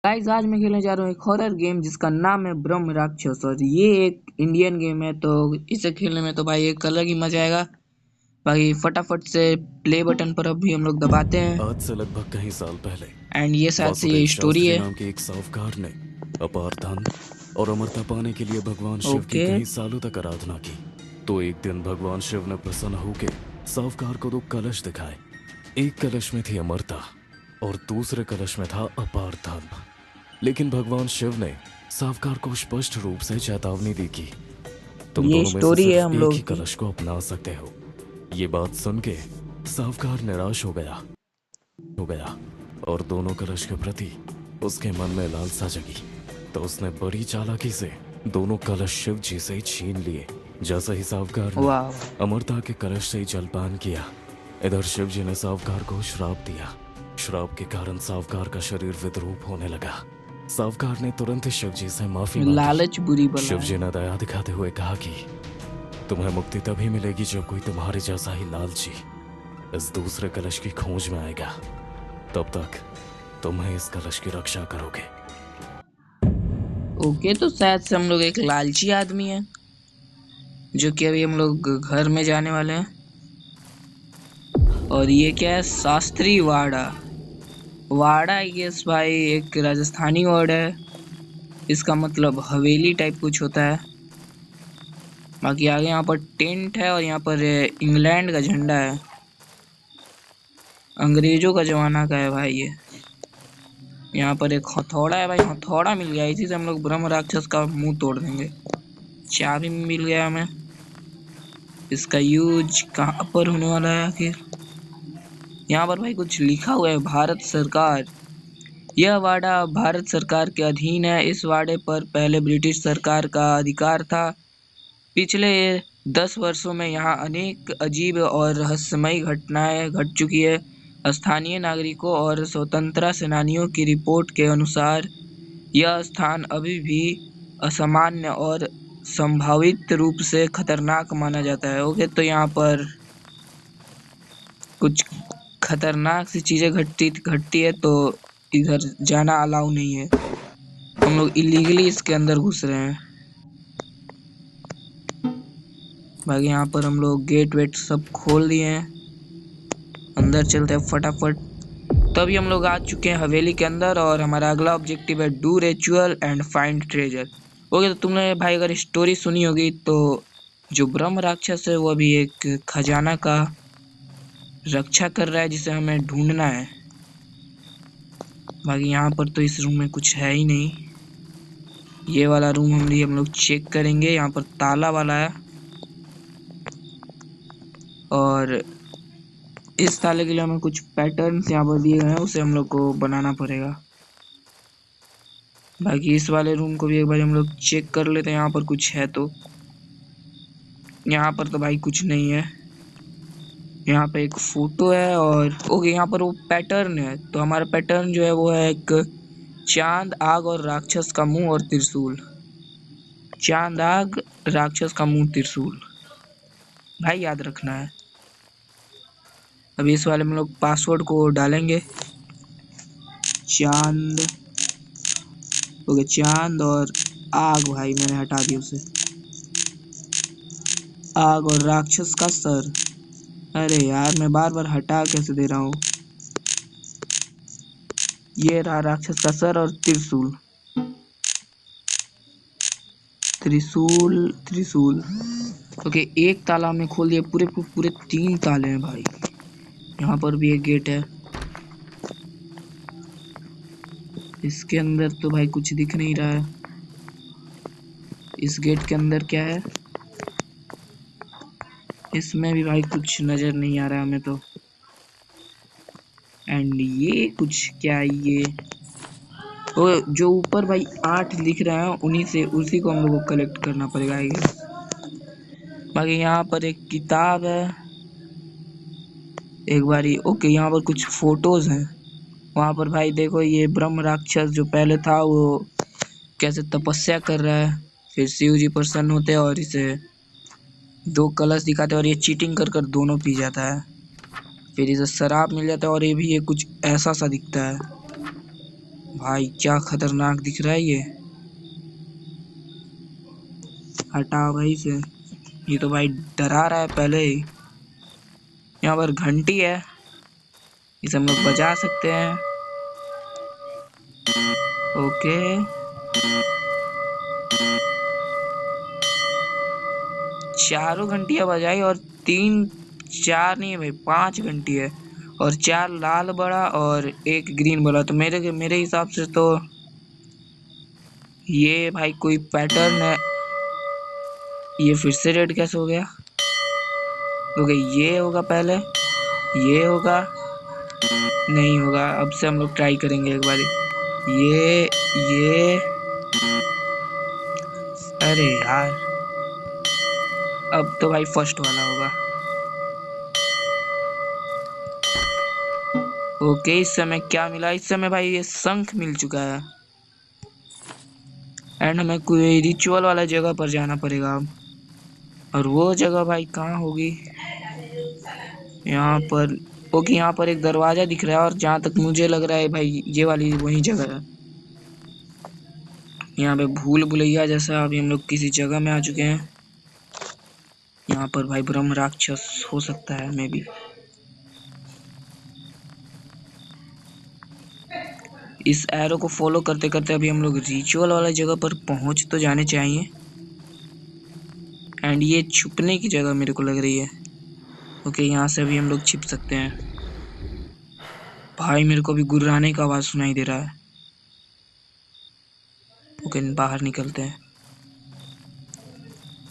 Guys आज मैं खेलने जा रहा हूँ एक हॉरर गेम जिसका नाम है ब्रह्म राक्षस। और ये एक इंडियन गेम है, तो इसे खेलने में तो भाई एक अलग ही मजा आएगा। भाई फटाफट से प्ले बटन पर अभी हम लोग दबाते हैं। आज से लगभग कई साल पहले एंड ये शायद से वासुदेव ये स्टोरी शास्त्री है। नाम के एक साहूकार ने अपार धन और अमरता पाने के लिए भगवान शिव की ओके कई सालों तक आराधना की। तो एक दिन भगवान शिव ने प्रसन्न होकर साहूकार को 2 कलश दिखाए। एक कलश में थी अमरता और दूसरे कलश में था अपार धन। लेकिन भगवान शिव ने साहूकार को स्पष्ट रूप से चेतावनी दी कि तुम ये दोनों में से स्टोरी है सिर्फ हम एक लोग ही की। कलश को अपना सकते हो। ये बात सुन के साहूकार निराश हो गया और दोनों कलश के प्रति उसके मन में लालसा जगी। तो उसने बड़ी चालाकी से दोनों कलश शिव जी से छीन लिए। जैसे ही साहूकार ने वाह अमरता के कलश से जलपान किया, इधर शिव जी ने साहूकार को श्राप दिया। श्राप के कारण साहूकार का शरीर विद्रूप होने लगा। साहूकार ने तुरंत ही शिव जी से माफी मांगी। लालच बुरी बला शिव है। जी ने दया दिखाते हुए कहा कि तुम्हें मुक्ति तभी मिलेगी जब कोई तुम्हारे जैसा ही लालची इस दूसरे कलश की खोज में आएगा। तब तक तुम्हें इस कलश की रक्षा करोगे। ओके, तो शायद से हम लोग एक लालची आदमी है जो कि अभी हम लोग घर में जाने वाले हैं। और ये क्या है? शास्त्री वाड़ा। वाड़ा आई गेस भाई एक राजस्थानी वर्ड है। इसका मतलब हवेली टाइप कुछ होता है। बाकी आगे यहाँ पर टेंट है और यहाँ पर इंग्लैंड का झंडा है। अंग्रेजों का जमाना का है भाई ये। यहाँ पर एक हथौड़ा है भाई, हथौड़ा मिल गया। इसी से हम लोग ब्रह्म राक्षस का मुंह तोड़ देंगे। चाबी मिल गया हमें। इसका यूज कहाँ पर होने वाला है आखिर? यहाँ पर भाई कुछ लिखा हुआ है, भारत सरकार। यह वाड़ा भारत सरकार के अधीन है। इस वाड़े पर पहले ब्रिटिश सरकार का अधिकार था। पिछले 10 वर्षों में यहाँ अनेक अजीब और रहस्यमयी घटनाएं घट चुकी है। स्थानीय नागरिकों और स्वतंत्रता सेनानियों की रिपोर्ट के अनुसार यह स्थान अभी भी असामान्य और संभावित रूप से खतरनाक माना जाता है। ओके, तो यहाँ पर कुछ खतरनाक सी चीजें घटती है, तो इधर जाना अलाउ नहीं है। हम लोग इलीगली इसके अंदर घुस रहे हैं। बाकी यहाँ पर हम लोग गेट वेट सब खोल दिए हैं। अंदर चलते हैं फटाफट। तभी हम लोग आ चुके हैं हवेली के अंदर और हमारा अगला ऑब्जेक्टिव है do ritual and find treasure. Okay, तो तुमने भाई अगर स्टोरी सुनी होगी तो जो ब्रह्म राक्षस है वो अभी एक खजाना का रक्षा कर रहा है जिसे हमें ढूंढना है। बाकी यहाँ पर तो इस रूम में कुछ है ही नहीं। ये वाला रूम हम लोग चेक करेंगे। यहाँ पर ताला वाला है और इस ताले के लिए हमें कुछ पैटर्न्स यहाँ पर दिए गए हैं, उसे हम लोग को बनाना पड़ेगा। बाकी इस वाले रूम को भी एक बार हम लोग चेक कर लेते हैं, यहाँ पर कुछ है तो। यहाँ पर तो भाई कुछ नहीं है। यहाँ पे एक फोटो है और ओके, यहाँ पर वो पैटर्न है। तो हमारा पैटर्न जो है वो है एक चांद, आग और राक्षस का मुंह और त्रिशूल। चांद, आग, राक्षस का मुंह, त्रिशूल। भाई याद रखना है। अभी इस वाले में लोग पासवर्ड को डालेंगे। चांद, ओके, चांद और आग। भाई मैंने हटा दिया उसे। आग और राक्षस का सर। अरे यार, मैं बार बार हटा कैसे दे रहा हूँ। ये रहा राक्षस का सर और त्रिशूल। त्रिशूल त्रिशूल। ओके, एक ताला हमने खोल दिया। पूरे पूरे 3 ताले हैं भाई। यहाँ पर भी एक गेट है। इसके अंदर तो भाई कुछ दिख नहीं रहा है। इस गेट के अंदर क्या है? इसमें भी भाई कुछ नजर नहीं आ रहा है हमें तो। एंड ये कुछ क्या है ये? वो जो ऊपर भाई 8 लिख रहा है उन्हीं से उसी को हम लोग को कलेक्ट करना पड़ेगा आई गेस। बाकी यहाँ पर एक किताब है। एक बारी ओके, यहाँ पर कुछ फोटोज हैं। वहां पर भाई देखो, ये ब्रह्म राक्षस जो पहले था वो कैसे तपस्या कर रहा है। फिर शिव जी प्रसन्न होते हैं और इसे 2 कलश दिखाते हैं और ये चीटिंग कर कर दोनों पी जाता है। फिर इसे शराब मिल जाता है और ये भी ये कुछ ऐसा सा दिखता है। भाई क्या खतरनाक दिख रहा है ये। हटाओ भाई से, ये तो भाई डरा रहा है पहले ही। यहाँ पर घंटी है, इसे हम लोग बजा सकते हैं। ओके, चारों घंटियां बजाई और तीन, चार नहीं है भाई, 5 घंटी है और 4 लाल बड़ा और एक ग्रीन बड़ा। तो मेरे मेरे हिसाब से तो ये भाई कोई पैटर्न है। ये फिर से रेड कैसे हो गया? ओके, ये होगा पहले, ये होगा, नहीं होगा। अब से हम लोग ट्राई करेंगे एक बारी। ये अरे यार, अब तो भाई फर्स्ट वाला होगा। ओके, इस समय क्या मिला? इस समय भाई ये शंख मिल चुका है एंड हमें कोई रिचुअल वाला जगह पर जाना पड़ेगा अब। और वो जगह भाई कहाँ होगी? यहाँ पर। ओके, यहाँ पर एक दरवाजा दिख रहा है और जहाँ तक मुझे लग रहा है भाई ये वाली वही जगह है। यहाँ पे भूल भुलैया जैसा अभी हम लोग किसी जगह में आ चुके हैं। यहाँ पर भाई ब्रह्म राक्षस हो सकता है मे बी। इस एरो को फॉलो करते करते अभी हम लोग रिचुअल वाला जगह पर पहुंच तो जाने चाहिए। एंड ये छुपने की जगह मेरे को लग रही है। ओके, यहाँ से अभी हम लोग छिप सकते हैं। भाई मेरे को अभी गुर्राने का आवाज सुनाई दे रहा है। ओके, बाहर निकलते हैं।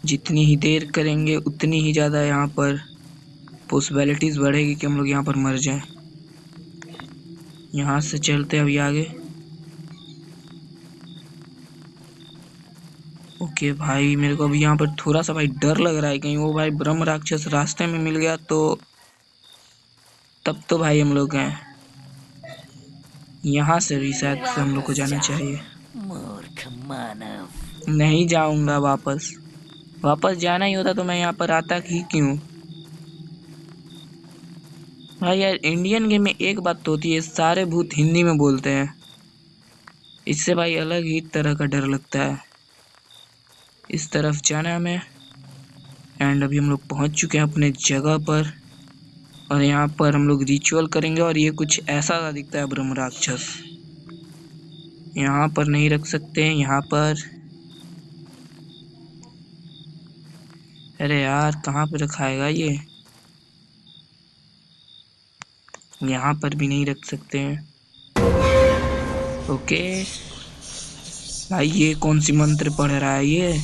जितनी ही देर करेंगे उतनी ही ज्यादा यहाँ पर पॉसिबिलिटीज बढ़ेगी कि हम लोग यहाँ पर मर जाएं। यहाँ से चलते अभी आगे। ओके भाई, मेरे को अभी यहाँ पर थोड़ा सा भाई डर लग रहा है, कहीं वो भाई ब्रह्म राक्षस रास्ते में मिल गया तो तब तो भाई हम लोग हैं। यहाँ से भी शायद से हम लोग को जाना चाहिए। मूर्ख मानव। नहीं जाऊंगा वापस। वापस जाना ही होता तो मैं यहाँ पर आता ही क्यों? भाई यार, इंडियन गेम में एक बात तो होती है, सारे भूत हिंदी में बोलते हैं। इससे भाई अलग ही तरह का डर लगता है। इस तरफ जाना है हमें। एंड अभी हम लोग पहुंच चुके हैं अपने जगह पर और यहाँ पर हम लोग रिचुअल करेंगे और ये कुछ ऐसा सा दिखता है ब्रह्म राक्षस। यहाँ पर नहीं रख सकते हैं, यहाँ पर। अरे यार, कहाँ पे रखाएगा ये? यहाँ पर भी नहीं रख सकते हैं। ओके भाई, ये कौन सी मंत्र पढ़ रहा है ये?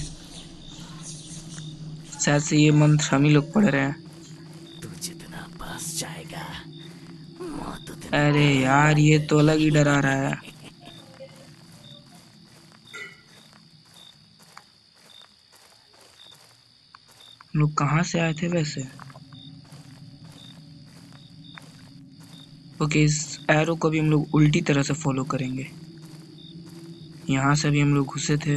शायद से ये मंत्र हम ही लोग पढ़ रहे हैं। तू जितना पास जाएगा मौत उतनी अरे करीब यार, ये तो अलग ही आएगी। डरा रहा है। हम लोग कहाँ से आए थे वैसे? ओके, इस एरो को भी हम लोग उल्टी तरह से फॉलो करेंगे। यहाँ से भी हम लोग घुसे थे।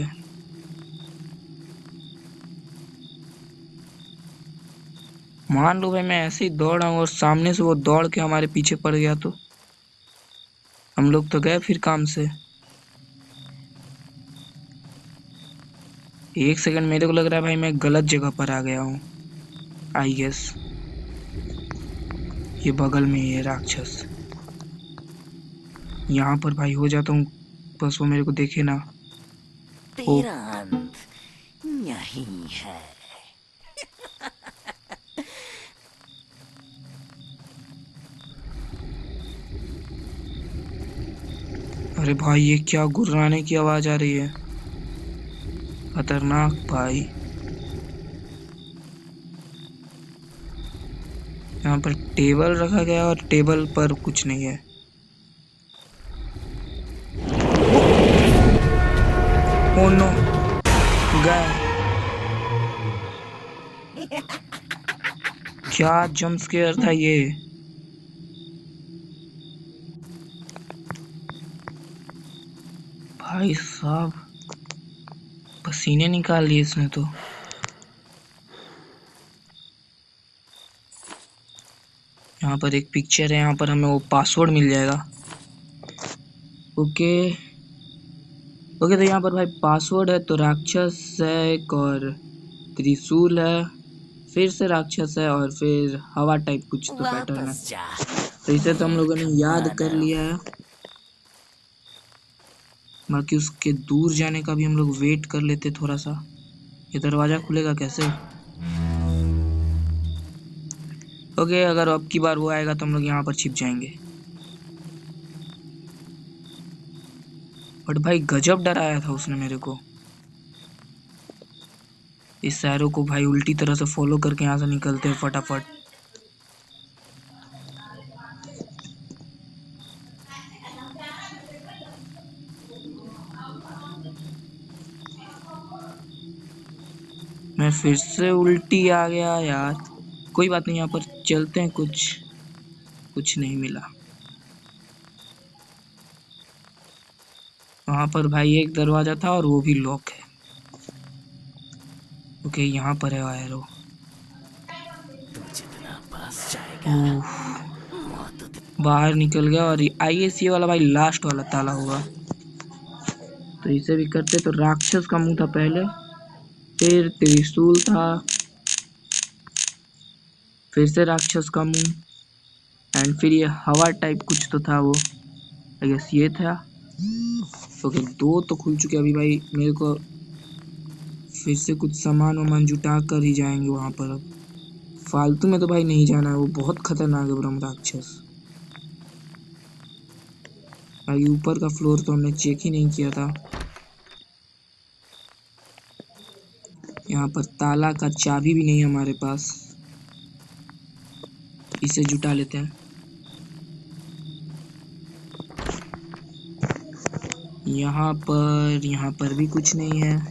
मान लो भाई मैं ऐसे ही दौड़ रहा हूँ और सामने से वो दौड़ के हमारे पीछे पड़ गया तो हम लोग तो गए फिर काम से। एक सेकंड, मेरे को लग रहा है भाई मैं गलत जगह पर आ गया हूँ। आई गेस ये बगल में ही है राक्षस। यहाँ पर भाई हो जाता हूँ, बस वो मेरे को देखे ना। ओ, तेरा अंत यहीं है। अरे भाई, ये क्या गुर्राने की आवाज आ रही है? खतरनाक भाई। यहाँ पर टेबल रखा गया और टेबल पर कुछ नहीं है। ओ नो, गए। क्या जंप स्केयर था ये? भाई साहब, पसीने निकाल लिए इसने तो। यहाँ पर एक पिक्चर है, यहाँ पर हमें वो पासवर्ड मिल जाएगा। ओके ओके, तो यहाँ पर भाई पासवर्ड है, तो राक्षस है एक, और त्रिशूल है, फिर से राक्षस है, और फिर हवा टाइप कुछ तो पैटर्न है। वापस जा तो इसे तो हम लोगों मूर्ख ने याद कर मानव। लिया है। बाकी उसके दूर जाने का भी हम लोग वेट कर लेते थोड़ा सा। ये दरवाजा खुलेगा कैसे? ओके, अगर अब की बार वो आएगा तो हम लोग यहाँ पर छिप जाएंगे। बट भाई गजब डराया था उसने मेरे को। इस शहरों को भाई उल्टी तरह से फॉलो करके यहाँ से निकलते हैं फटाफट। मैं फिर से उल्टी आ गया यार। कोई बात नहीं, यहाँ पर चलते हैं। कुछ नहीं मिला। वहां पर भाई एक दरवाजा था और वो भी लॉक है। ओके, यहाँ पर है एरो। तू जितना पास जाएगा ओह, मौत उतनी। बाहर निकल गया। और आईएससी वाला भाई लास्ट वाला ताला होगा, तो इसे भी करते। तो राक्षस का मुंह था पहले, फिर त्रिशूल था, फिर से राक्षस का मुंह, एंड फिर ये हवा टाइप कुछ तो था वो। आई गेस ये था। ओके, दो तो खुल चुके। अभी भाई मेरे को फिर से कुछ सामान वामान जुटा कर ही जाएंगे वहां पर। अब फालतू में तो भाई नहीं जाना है, वो बहुत खतरनाक है ब्रह्म राक्षस। भाई ऊपर का फ्लोर तो हमने चेक ही नहीं किया था। यहाँ पर ताला का चाबी भी नहीं है हमारे पास। इसे जुटा लेते हैं। यहाँ पर भी कुछ नहीं है।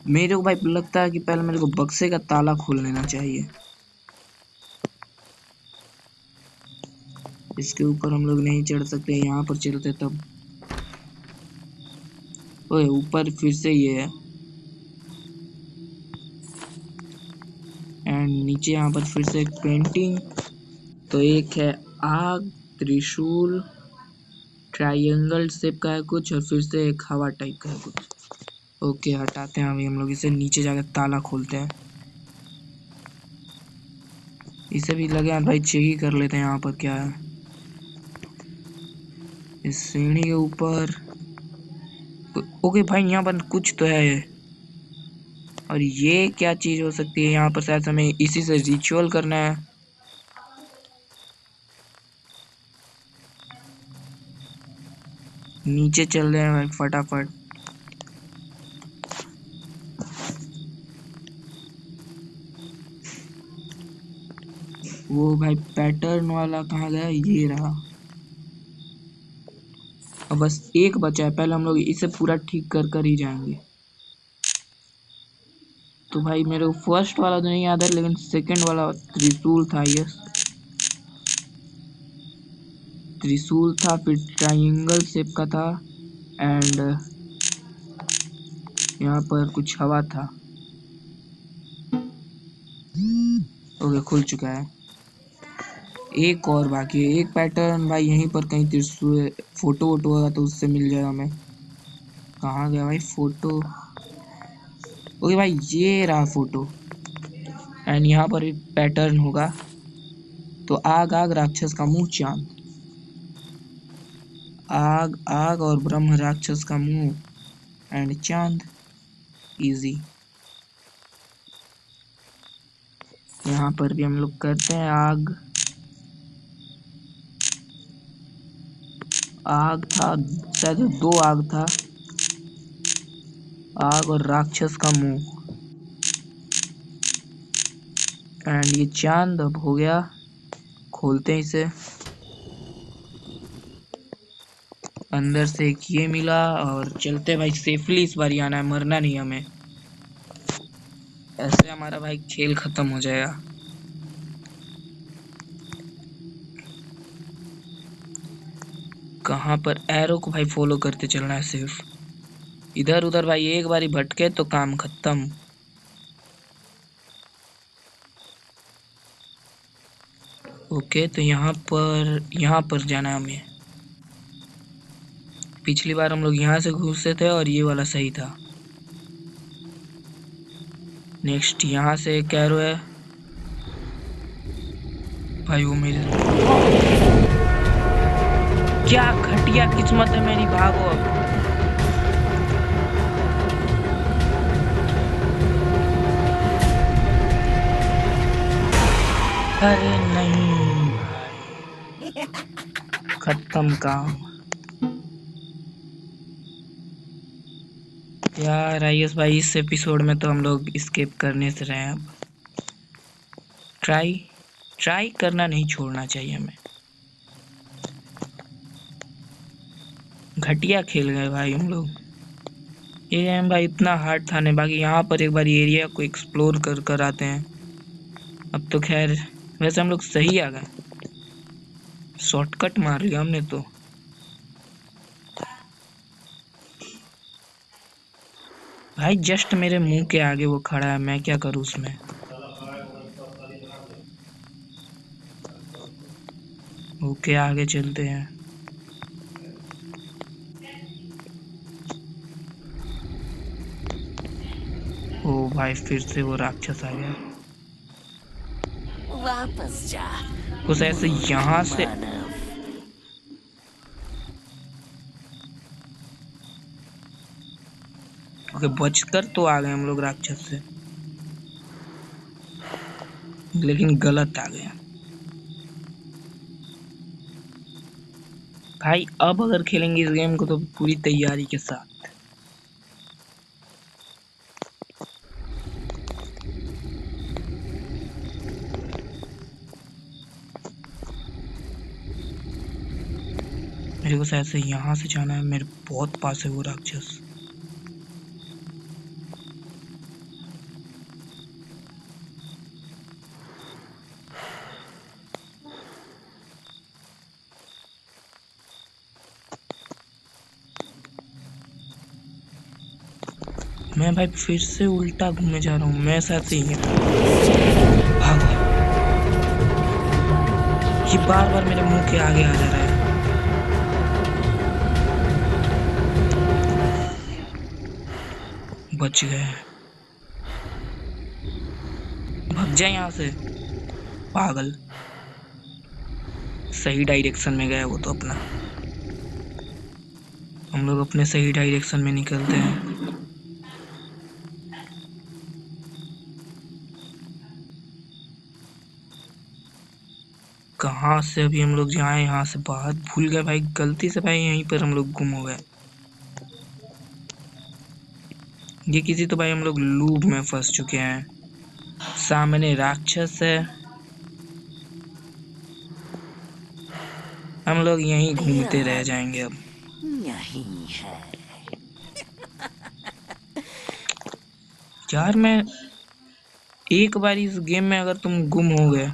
मेरे को भाई लगता है कि पहले मेरे को बक्से का ताला खोल लेना चाहिए। इसके ऊपर हम लोग नहीं चढ़ सकते, यहाँ पर चलते तब। ओए, ऊपर फिर से ये है, एंड नीचे यहाँ पर फिर से एक पेंटिंग। तो एक है आग, त्रिशूल, ट्रायंगल शेप का है कुछ, और फिर से एक हवा टाइप का है कुछ। ओके, हटाते हैं अभी हम लोग इसे। नीचे जाकर ताला खोलते हैं। इसे भी लगे हाथ भाई चेक ही कर लेते हैं यहाँ पर क्या है। इस सीढ़ी के ऊपर। ओके भाई, यहाँ पर कुछ तो है। और ये क्या चीज हो सकती है? यहाँ पर शायद हमें इसी से रिचुअल करना है। नीचे चल रहे हैं भाई फटाफट। वो भाई पैटर्न वाला कहाँ गया? ये रहा। अब बस एक बचा है, पहले हम लोग इसे पूरा ठीक कर ही जाएंगे। तो भाई मेरे को फर्स्ट वाला तो नहीं याद है, लेकिन सेकंड वाला त्रिशूल था। यस, त्रिशूल था, फिर ट्रायंगल शेप का था, एंड यहाँ पर कुछ हवा था। ओके, खुल चुका है। एक और बाकी है। एक पैटर्न भाई यहीं पर कहीं त्रिशूल फोटो वोटो होगा तो उससे मिल जाएगा हमें। कहाँ गया भाई फोटो? ओके भाई, ये रहा फोटो, एंड यहाँ पर एक पैटर्न होगा। तो आग आग, राक्षस का मुंह, चांद। आग आग और ब्रह्म राक्षस का मुंह एंड चांद। इजी। यहाँ पर भी हम लोग करते हैं। आग आग था शायद, दो आग था, आग और राक्षस का मुंह, एंड ये चांद अब हो गया। खोलते हैं इसे। अंदर से एक ये मिला, और चलते भाई सेफली। इस बार आना है, मरना नहीं हमें। ऐसे हमारा भाई खेल खत्म हो जाएगा। कहाँ पर? एरो को भाई फॉलो करते चलना है सिर्फ। इधर उधर भाई एक बारी भटके तो काम खत्म। ओके, तो यहाँ पर जाना है हमें। पिछली बार हम लोग यहाँ से घुसे थे और ये वाला सही था। नेक्स्ट यहाँ से एक कैरो है भाई, वो मेरे क्या घटिया किस्मत है मेरी, भागो अब। अरे नहीं भाई, खत्म काम यार। आईएस भाई, इस एपिसोड में तो हम लोग स्किप करने से रहे हैं। अब ट्राई करना नहीं छोड़ना चाहिए हमें। घटिया खेल गए भाई हम लोग। ये गेम भाई इतना हार्ड था नहीं। बाकी यहाँ पर एक बार एरिया को एक्सप्लोर कर आते हैं। अब तो खैर वैसे हम लोग सही आ गए, शॉर्टकट मार लिया हमने तो। भाई जस्ट मेरे मुंह के आगे वो खड़ा है, मैं क्या करूँ उसमें। ओके, आगे चलते हैं। ओ भाई, फिर से वो राक्षस आ गया। वापस जा कुछ ऐसे यहाँ से मानव। ओके, बचकर तो आ गए हम लोग राक्षस से, लेकिन गलत आ गए भाई। अब अगर खेलेंगे इस गेम को तो पूरी तैयारी के साथ। मेरे को शायद से यहाँ से जाना है, मेरे बहुत पास है वो राक्षस। मैं भाई फिर से उल्टा घूमे जा रहा हूँ, मैं शायद से ये भागो। ये बार बार मेरे मुंह के आगे आ जा रहा है। बच गए, भाग जाए यहाँ से पागल। सही डायरेक्शन में गया वो तो अपना। हम लोग अपने सही डायरेक्शन में निकलते हैं। कहाँ से अभी हम लोग जाएं, यहाँ से बाहर भूल गए भाई, गलती से भाई यहीं पर हम लोग गुम हो गए। ये किसी तो भाई हम लोग लूप में फंस चुके हैं। सामने राक्षस है, हम लोग यहीं घूमते रह जाएंगे अब। यही है। यार मैं एक बार इस गेम में अगर तुम गुम हो गए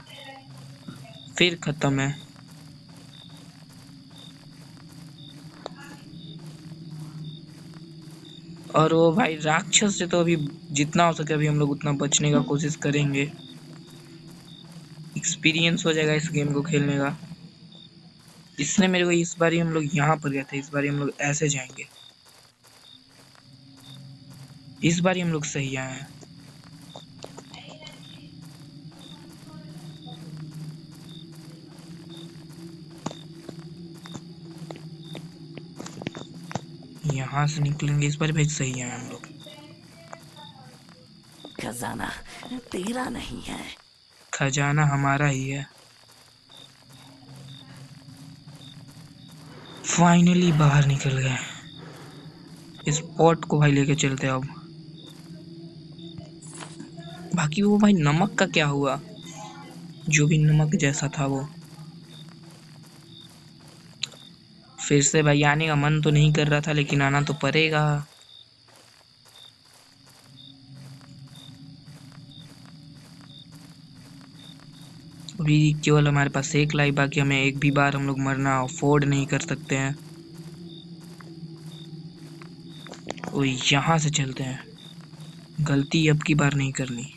फिर खत्म है। और वो भाई राक्षस से तो अभी जितना हो सके अभी हम लोग उतना बचने का कोशिश करेंगे। एक्सपीरियंस हो जाएगा इस गेम को खेलने का। इसने मेरे को इस बारी हम लोग यहाँ पर गए थे, इस बारी हम लोग ऐसे जाएंगे। इस बारी हम लोग सही आए हैं। यहाँ से निकलेंगे, इस बार भाई सही आए हम लोग। खजाना तेरा नहीं है। खजाना हमारा ही है। फाइनली बाहर निकल गए। इस पॉट को भाई लेके चलते अब। बाकी वो भाई नमक का क्या हुआ, जो भी नमक जैसा था वो। फिर से भाई आने का मन तो नहीं कर रहा था, लेकिन आना तो पड़ेगा। अभी केवल हमारे पास एक लाइफ बाकी, हमें एक भी बार हम लोग मरना अफोर्ड नहीं कर सकते हैं। वो यहाँ से चलते हैं, गलती अब की बार नहीं करनी।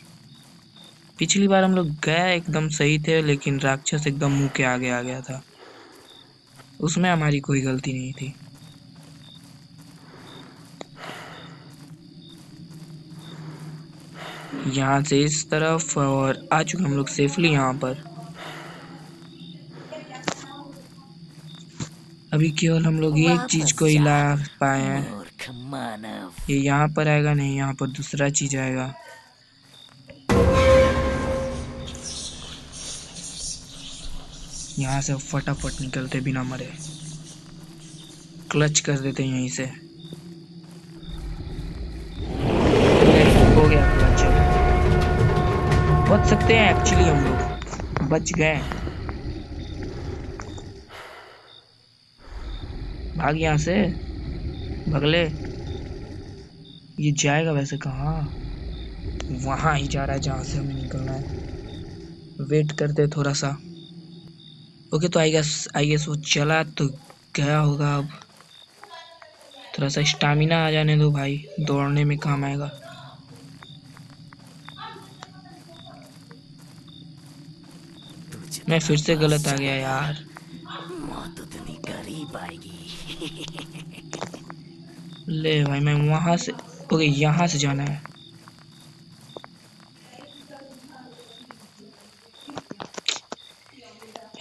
पिछली बार हम लोग गए एकदम सही थे, लेकिन राक्षस एकदम मुंह के आगे आ गया था। उसमें हमारी कोई गलती नहीं थी। यहाँ से इस तरफ, और आ चुके हम लोग सेफली यहाँ पर। अभी केवल हम लोग एक चीज को वापस जा हिला पाए हैं। मूर्ख मानव। ये यहाँ पर आएगा नहीं, यहाँ पर दूसरा चीज आएगा। यहाँ से फटाफट निकलते बिना मरे, क्लच कर देते यहीं से। हो गया क्लच। बच सकते हैं एक्चुअली, हम लोग बच गए। भाग यहाँ से, भगले। ये जाएगा वैसे कहाँ? वहां ही जा रहा है जहां से हमें निकलना है। वेट करते थोड़ा सा। ओके, तो आई गेस वो चला तो गया होगा। अब थोड़ा सा स्टामिना आ जाने दो भाई, दौड़ने में काम आएगा। तू मैं जितना फिर से पास गलत आ गया चलेगा यार। मौत उतनी करीब आएगी। ले भाई, मैं वहां से, ओके यहाँ से जाना है।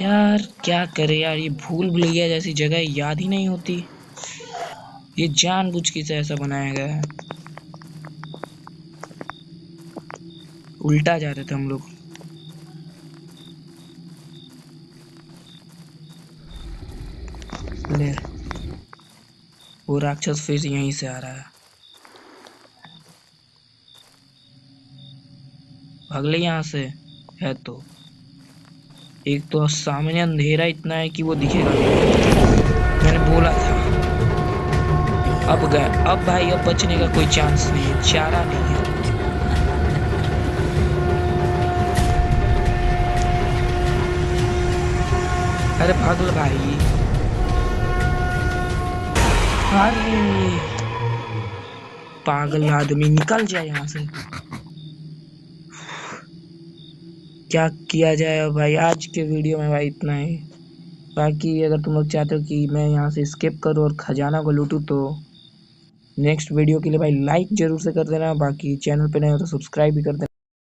यार क्या करे यार, ये भूल भुलैया जैसी जगह याद ही नहीं होती। ये जानबूझ के से ऐसा बनाया गया है। उल्टा जा रहे थे हम लोग। ले, वो राक्षस फिर यहीं से आ रहा है। भाग ले यहाँ से। है तो एक तो सामने अंधेरा इतना है कि वो दिखेगा नहीं। मैंने बोला था। अब गए, अब भाई अब बचने का कोई चांस नहीं है, चारा नहीं है। अरे भाग लो भाई। अरे पागल आदमी, निकल जाए यहाँ से। क्या किया जाए अब भाई, आज के वीडियो में भाई इतना ही। बाकी अगर तुम लोग चाहते हो कि मैं यहाँ से स्किप करूँ और खजाना को लूटूं, तो नेक्स्ट वीडियो के लिए भाई लाइक जरूर से कर देना। बाकी चैनल पे नए हो तो सब्सक्राइब भी कर देना।